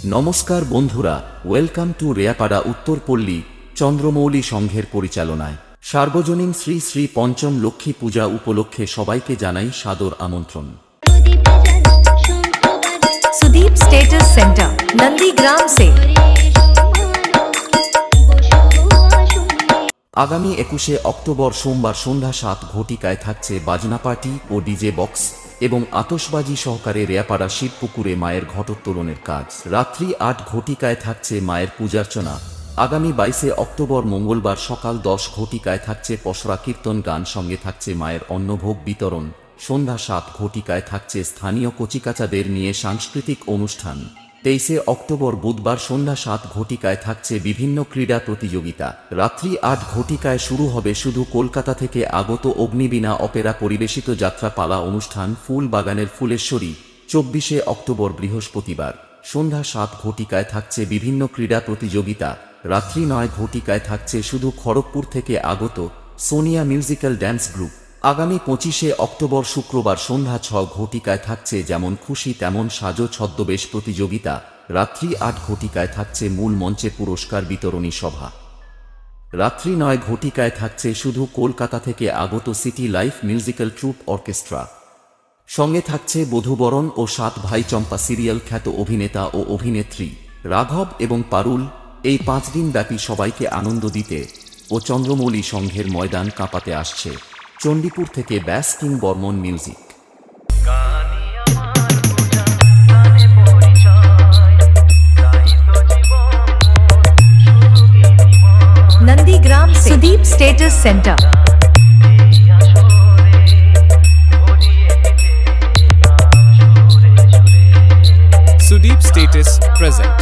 নমস্কার বন্ধুরা, welcome to Reyapara Uttarpalli Chandramouli সংঘের পরিচালনায় সার্বজনীন শ্রী শ্রী পঞ্চম লক্ষ্মী পূজা উপলক্ষে সবাইকে জানাই সাদর আমন্ত্রণ। सुदीप स्टेटस सेंटर नंदीग्राम से আগামী 21শে অক্টোবর সোমবার সন্ধ্যা 7 ঘটিকায় থাকছে বাজনা পার্টি ও ডিজে বক্স এবং আতশবাজি সহকারে রেয়াপাড়া শিবপুকুরে মায়ের ঘটোত্তোলনের কাজ। রাত্রি 8 ঘটিকায় থাকছে মায়ের পূজার্চনা। আগামী 22শে অক্টোবর মঙ্গলবার সকাল 10 ঘটিকায় থাকছে পসরা কীর্তন গান, সঙ্গে থাকছে মায়ের অন্নভোগ বিতরণ। সন্ধ্যা 7 ঘটিকায় থাকছে স্থানীয় কচিকাচাদের নিয়ে সাংস্কৃতিক অনুষ্ঠান। 23শে অক্টোবর বুধবার সন্ধ্যা 7 ঘটিকায় থাকছে বিভিন্ন ক্রীড়া প্রতিযোগিতা। রাত্রি 8 ঘটিকায় শুরু হবে শুধু কলকাতা থেকে আগত অগ্নিবীণা অপেরা পরিবেশিত যাত্রাপালা অনুষ্ঠান ফুল বাগানের ফুলেশ্বরী। 24শে অক্টোবর বৃহস্পতিবার সন্ধ্যা 7 ঘটিকায় থাকছে বিভিন্ন ক্রীড়া প্রতিযোগিতা। রাত্রি 9 ঘটিকায় থাকছে শুধু খড়গপুর থেকে আগত সোনিয়া মিউজিক্যাল ড্যান্স গ্রুপ। আগামী 25শে অক্টোবর শুক্রবার সন্ধ্যা 6 ঘটিকায় থাকছে যেমন খুশি তেমন সাজো ছদ্মবেশ প্রতিযোগিতা। রাত্রি 8 ঘটিকায় থাকছে মূল মঞ্চে পুরস্কার বিতরণী সভা। রাত্রি 9 ঘটিকায় থাকছে শুধু কলকাতা থেকে আগত city life musical troupe orchestra. সঙ্গে থাকছে বধূবরণ ও 7 ভাই চম্পা সিরিয়াল খ্যাত অভিনেতা ও অভিনেত্রী রাঘব এবং পারুল। এই 5 দিন ব্যাপী সবাইকে আনন্দ দিতে ও চন্দ্রমৌলি সংঘের ময়দান কাঁপাতে আসছে চণ্ডীপুর থেকে ব্যাস কিং বর্মন মিউজিক। नंदीग्राम से Sudeep status centre Sudeep Status present.